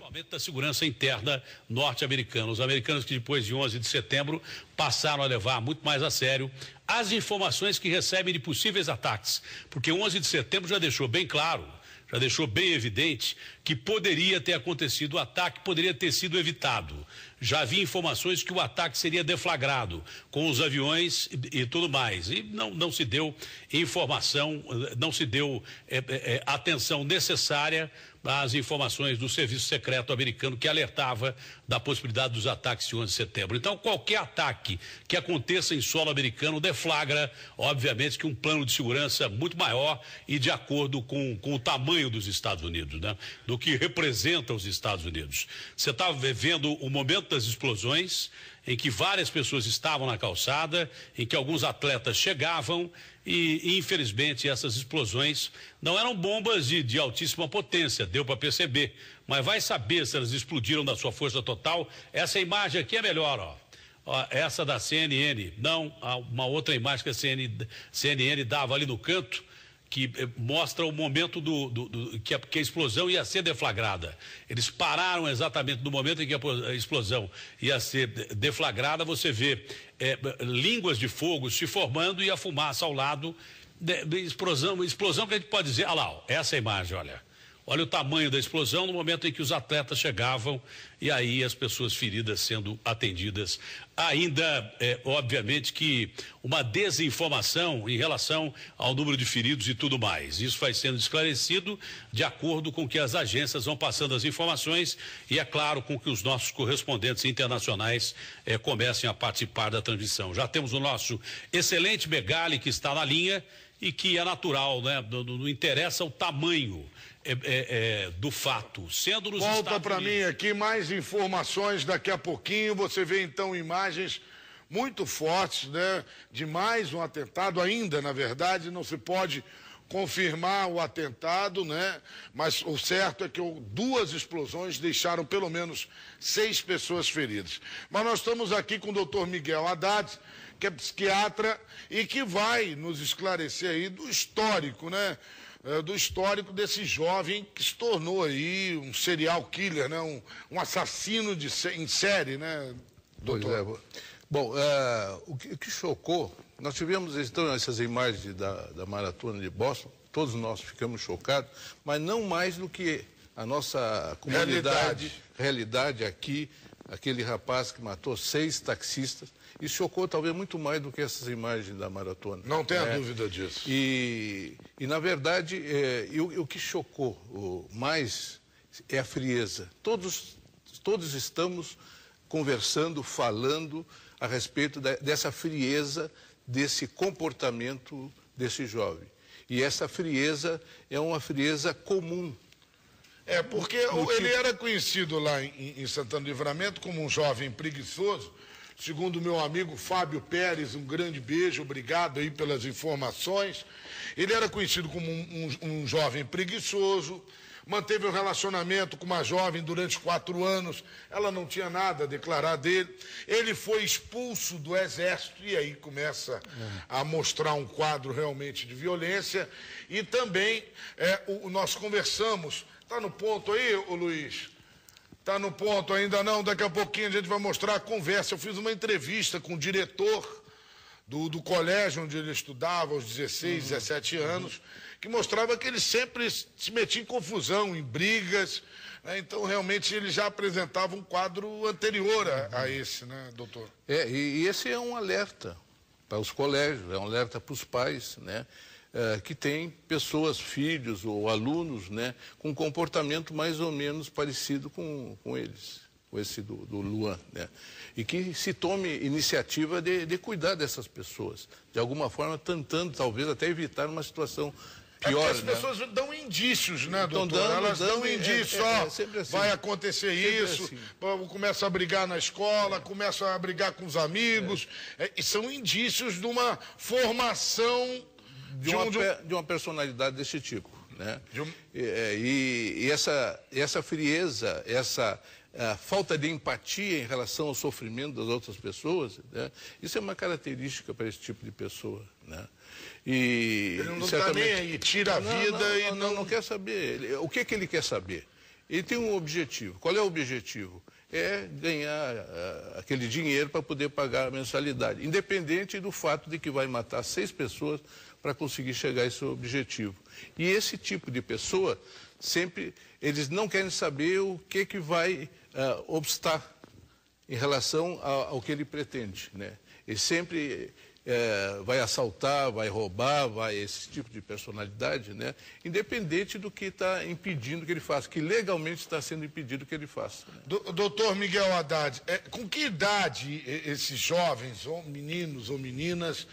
Aumento da segurança interna norte-americana. Os americanos que depois de 11 de setembro passaram a levar muito mais a sério as informações que recebem de possíveis ataques, porque 11 de setembro já deixou bem claro, já deixou bem evidente que poderia ter acontecido o ataque, poderia ter sido evitado. Já havia informações que o ataque seria deflagrado com os aviões e tudo mais. E não se deu informação, não se deu atenção necessária às informações do Serviço Secreto americano que alertava da possibilidade dos ataques de 11 de setembro. Então, qualquer ataque que aconteça em solo americano deflagra, obviamente, que um plano de segurança muito maior e de acordo com o tamanho dos Estados Unidos, né? Do que representa os Estados Unidos. Você está vendo o momento das explosões, em que várias pessoas estavam na calçada, em que alguns atletas chegavam e infelizmente, essas explosões não eram bombas de altíssima potência, deu para perceber, mas vai saber se elas explodiram da sua força total. Essa imagem aqui é melhor, ó, essa da CNN, não, uma outra imagem que a CNN dava ali no canto, que mostra o momento que a explosão ia ser deflagrada. Eles pararam exatamente no momento em que a explosão ia ser deflagrada. Você vê línguas de fogo se formando e a fumaça ao lado, explosão que a gente pode dizer, olha lá, ó, essa imagem, olha o tamanho da explosão no momento em que os atletas chegavam e aí as pessoas feridas sendo atendidas. Ainda, obviamente, que uma desinformação em relação ao número de feridos e tudo mais. Isso vai sendo esclarecido de acordo com que as agências vão passando as informações e, é claro, com que os nossos correspondentes internacionais comecem a participar da transmissão. Já temos o nosso excelente Megali que está na linha e que é natural, né? Não interessa o tamanho do fato, sendo nos Estados Unidos. Volta para mim aqui mais informações daqui a pouquinho. Você vê então imagens muito fortes, né, de mais um atentado. Ainda, na verdade, não se pode confirmar o atentado, né? Mas o certo é que duas explosões deixaram pelo menos 6 pessoas feridas. Mas nós estamos aqui com o Dr. Miguel Haddad, que é psiquiatra e que vai nos esclarecer aí do histórico, né? Do histórico desse jovem que se tornou aí um serial killer, né? Um assassino em série, né, doutor? Pois é. Bom, o que chocou, nós tivemos então essas imagens da maratona de Boston, todos nós ficamos chocados, mas não mais do que a nossa comunidade, realidade aqui, aquele rapaz que matou 6 taxistas. Isso chocou talvez muito mais do que essas imagens da maratona. Não tenha dúvida disso. E na verdade, o que chocou mais é a frieza. Todos estamos conversando, falando a respeito dessa frieza, desse comportamento desse jovem. E essa frieza é uma frieza comum. Porque ele era conhecido lá em Santana do Livramento como um jovem preguiçoso. Segundo o meu amigo Fábio Pérez, um grande beijo, obrigado aí pelas informações. Ele era conhecido como um jovem preguiçoso, manteve um relacionamento com uma jovem durante 4 anos, ela não tinha nada a declarar dele. Ele foi expulso do exército e aí começa a mostrar um quadro realmente de violência. E também nós conversamos, está no ponto aí, ô Luiz? Está no ponto ainda não, daqui a pouquinho a gente vai mostrar a conversa. Eu fiz uma entrevista com o diretor do colégio onde ele estudava aos 16, 17 anos, que mostrava que ele sempre se metia em confusão, em brigas, né? Então realmente ele já apresentava um quadro anterior a esse, né, doutor? E esse é um alerta para os colégios, é um alerta para os pais, né? Que tem pessoas, filhos ou alunos, né, com comportamento mais ou menos parecido com eles, com esse do Luan, né? E que se tome iniciativa de cuidar dessas pessoas, de alguma forma tentando talvez até evitar uma situação pior. As pessoas dão indícios, né, doutor? Elas dão indícios, sempre assim. Vai acontecer isso, assim. Começa a brigar na escola, começa a brigar com os amigos, e são indícios de uma formação de uma personalidade desse tipo, né? E essa frieza, essa falta de empatia em relação ao sofrimento das outras pessoas, né? Isso é uma característica para esse tipo de pessoa, né? Ele não está nem aí, tira a vida e não quer saber. O que ele quer saber? ele tem um objetivo. Qual é o objetivo? É ganhar aquele dinheiro para poder pagar a mensalidade, independente do fato de que vai matar 6 pessoas para conseguir chegar a esse objetivo. E esse tipo de pessoa, sempre, eles não querem saber o que vai obstar em relação ao que ele pretende, né? Ele sempre vai assaltar, vai roubar, esse tipo de personalidade, né? Independente do que está impedindo que ele faça, que legalmente está sendo impedido que ele faça. Né? Doutor Miguel Haddad, com que idade esses jovens, ou meninos ou meninas,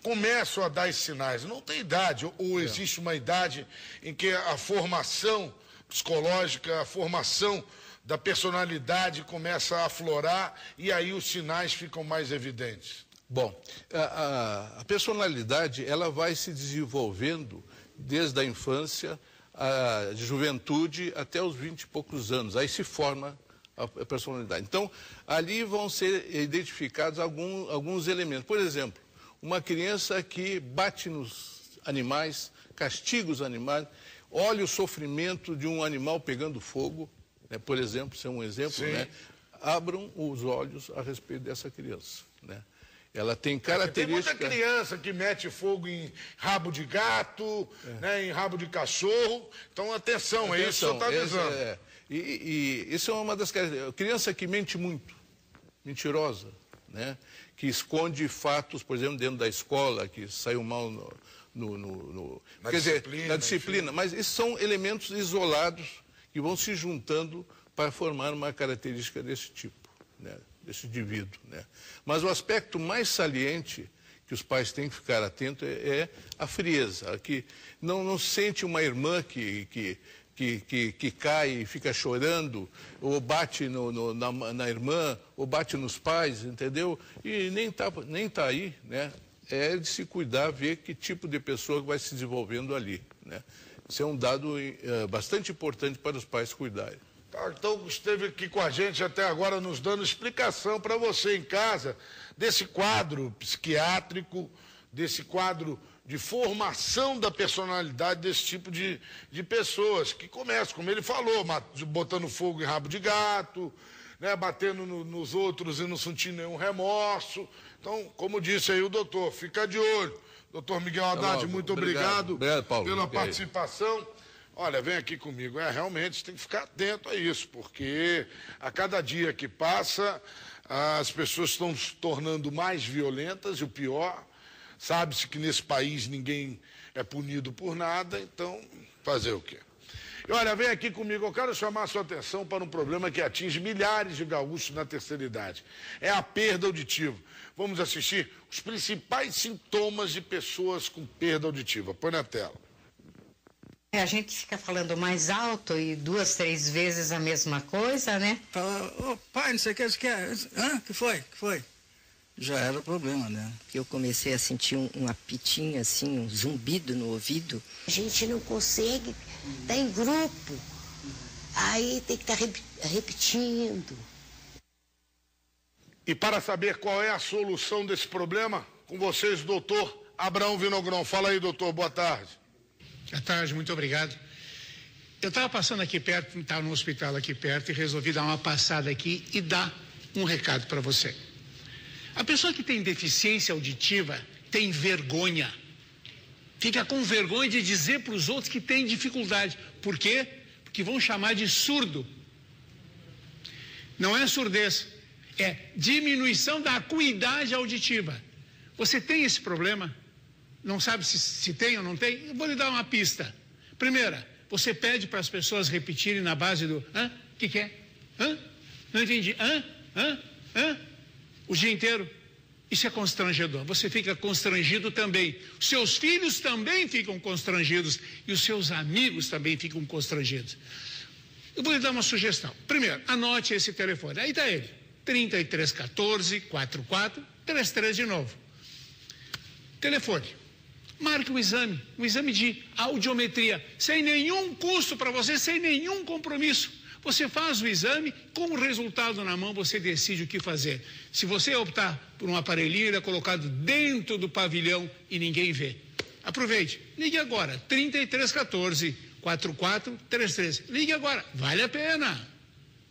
começam a dar esses sinais? Não tem idade, ou existe uma idade em que a formação psicológica, a formação da personalidade começa a aflorar e aí os sinais ficam mais evidentes? Bom, a personalidade, ela vai se desenvolvendo desde a infância, a juventude, até os 20 e poucos anos. Aí se forma a personalidade. Então, ali vão ser identificados alguns elementos. Por exemplo, uma criança que bate nos animais, castiga os animais, olha o sofrimento de um animal pegando fogo, né? Por exemplo, isso é um exemplo, né? Abram os olhos a respeito dessa criança, né? Ela tem características... Tem muita criança que mete fogo em rabo de gato, né, em rabo de cachorro. Então, atenção, é isso que o senhor está avisando. E isso é uma das características. Criança que mente muito, mentirosa, né? Que esconde fatos, por exemplo, dentro da escola, que saiu mal na disciplina. Enfim. Mas esses são elementos isolados que vão se juntando para formar uma característica desse tipo, né? Desse indivíduo, né? Mas o aspecto mais saliente que os pais têm que ficar atentos é a frieza, que não sente uma irmã que cai e fica chorando, ou bate na irmã, ou bate nos pais, entendeu? E nem tá aí, né? É de se cuidar, ver que tipo de pessoa vai se desenvolvendo ali, né? Isso é um dado bastante importante para os pais cuidarem. Então, esteve aqui com a gente até agora nos dando explicação para você em casa desse quadro psiquiátrico, desse quadro de formação da personalidade desse tipo de pessoas que começam, como ele falou, botando fogo em rabo de gato, né, batendo nos outros e não sentindo nenhum remorso. Então, como disse aí o doutor, fica de olho. Doutor Miguel Haddad, muito obrigado Paulo, pela participação. Olha, vem aqui comigo. Realmente você tem que ficar atento a isso, porque a cada dia que passa, as pessoas estão se tornando mais violentas, e o pior, sabe-se que nesse país ninguém é punido por nada, então fazer o quê? E olha, vem aqui comigo, eu quero chamar a sua atenção para um problema que atinge milhares de gaúchos na terceira idade. É a perda auditiva. Vamos assistir os principais sintomas de pessoas com perda auditiva. Põe na tela. A gente fica falando mais alto e 2, 3 vezes a mesma coisa, né? Fala, ô pai, não sei o que, que foi? Já era o problema, né? Eu comecei a sentir um apitinho assim, um zumbido no ouvido. A gente não consegue, tá em grupo, aí tem que estar repetindo. E para saber qual é a solução desse problema, com vocês, doutor Abraão Vinogrão. Fala aí, doutor, boa tarde. Boa tarde, muito obrigado. Eu estava passando aqui perto, estava no hospital aqui perto e resolvi dar uma passada aqui e dar um recado para você. A pessoa que tem deficiência auditiva tem vergonha. Fica com vergonha de dizer para os outros que tem dificuldade. Por quê? Porque vão chamar de surdo. Não é surdez, é diminuição da acuidade auditiva. Você tem esse problema? Não sabe se tem ou não tem? Eu vou lhe dar uma pista. Primeira, você pede para as pessoas repetirem na base do hã? O que é? Hã? Não entendi. Hã? O dia inteiro. Isso é constrangedor. Você fica constrangido também. Os seus filhos também ficam constrangidos e os seus amigos também ficam constrangidos. Eu vou lhe dar uma sugestão. Primeiro, anote esse telefone. Aí está ele. 3314-4433 de novo. Telefone. Marque o exame de audiometria, sem nenhum custo para você, sem nenhum compromisso. Você faz o exame, com o resultado na mão, você decide o que fazer. Se você optar por um aparelhinho, ele é colocado dentro do pavilhão e ninguém vê. Aproveite, ligue agora, 4433. Ligue agora, vale a pena.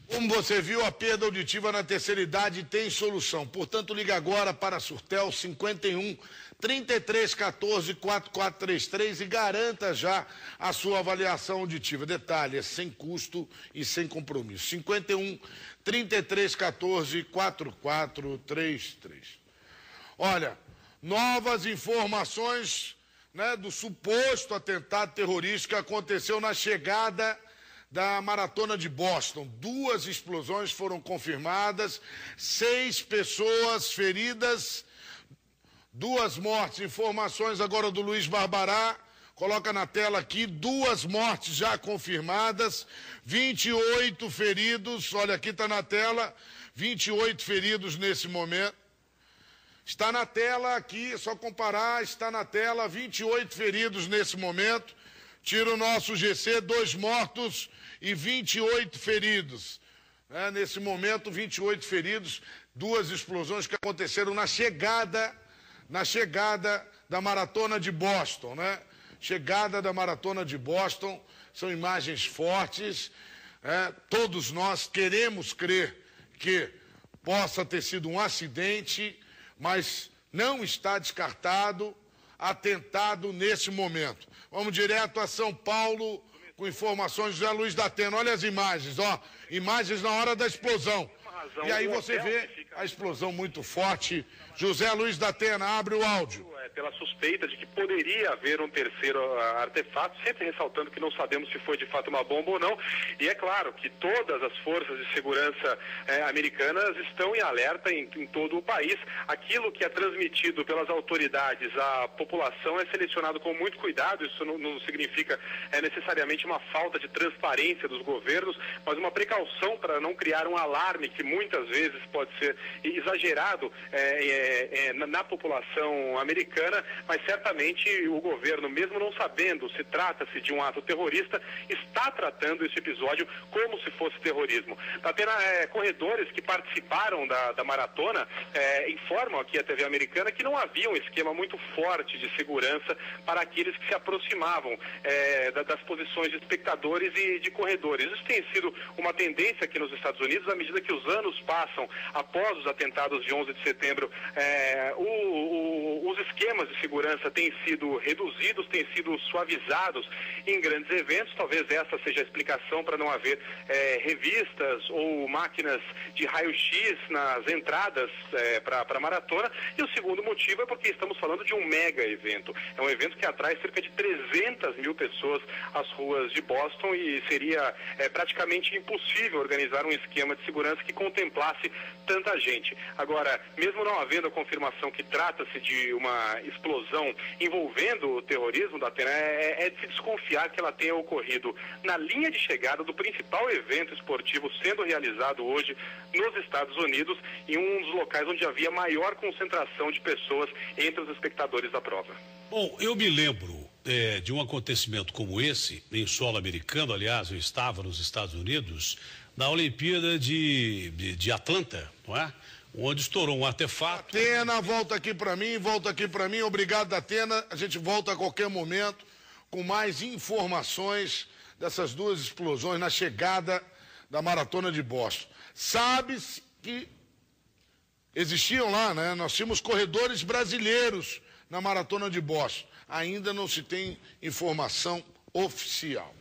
Como você viu, a perda auditiva na terceira idade tem solução. Portanto, liga agora para a Surtel 51 33 14 4433 e garanta já a sua avaliação auditiva. Detalhe, é sem custo e sem compromisso. 51 33 14 4433. Olha, novas informações, né, do suposto atentado terrorista que aconteceu na chegada da Maratona de Boston. 2 explosões foram confirmadas, 6 pessoas feridas, 2 mortes. Informações agora do Luiz Barbará, coloca na tela aqui, 2 mortes já confirmadas, 28 feridos, olha aqui está na tela, 28 feridos nesse momento. Está na tela aqui, é só comparar, está na tela, 28 feridos nesse momento. Tira o nosso GC, 2 mortos e 28 feridos. Nesse momento, 28 feridos, 2 explosões que aconteceram na chegada da Maratona de Boston, né? Chegada da Maratona de Boston, são imagens fortes. Todos nós queremos crer que possa ter sido um acidente, mas não está descartado atentado nesse momento. Vamos direto a São Paulo com informações de José Luiz da Atena. Olha as imagens, ó. Imagens na hora da explosão. E aí você vê a explosão muito forte. José Luiz da Atena, abre o áudio. Pela suspeita de que poderia haver um terceiro artefato, sempre ressaltando que não sabemos se foi de fato uma bomba ou não. E é claro que todas as forças de segurança americanas estão em alerta em todo o país. Aquilo que é transmitido pelas autoridades à população é selecionado com muito cuidado. Isso não significa necessariamente uma falta de transparência dos governos, mas uma precaução para não criar um alarme que muitas vezes pode ser exagerado na população americana. Mas certamente o governo, mesmo não sabendo se trata-se de um ato terrorista, está tratando esse episódio como se fosse terrorismo. Apenas corredores que participaram da maratona informam aqui a TV americana que não havia um esquema muito forte de segurança para aqueles que se aproximavam das posições de espectadores e de corredores. Isso tem sido uma tendência aqui nos Estados Unidos, à medida que os anos passam após os atentados de 11 de setembro, os esquemas de segurança têm sido reduzidos, têm sido suavizados em grandes eventos. Talvez essa seja a explicação para não haver revistas ou máquinas de raio-x nas entradas para a maratona. E o segundo motivo é porque estamos falando de um mega evento. É um evento que atrai cerca de 300 mil pessoas às ruas de Boston e seria praticamente impossível organizar um esquema de segurança que contemplasse tanta gente. Agora, mesmo não havendo a confirmação que trata-se de uma explosão envolvendo o terrorismo da Atena, é de se desconfiar que ela tenha ocorrido na linha de chegada do principal evento esportivo sendo realizado hoje nos Estados Unidos, em um dos locais onde havia maior concentração de pessoas entre os espectadores da prova. Bom, eu me lembro de um acontecimento como esse, em solo americano. Aliás, eu estava nos Estados Unidos na Olimpíada de Atlanta, não é? Onde estourou um artefato. Atena, volta aqui para mim. Obrigado, Atena. A gente volta a qualquer momento com mais informações dessas 2 explosões na chegada da Maratona de Boston. Sabe-se que existiam lá, né? Nós tínhamos corredores brasileiros na Maratona de Boston. Ainda não se tem informação oficial.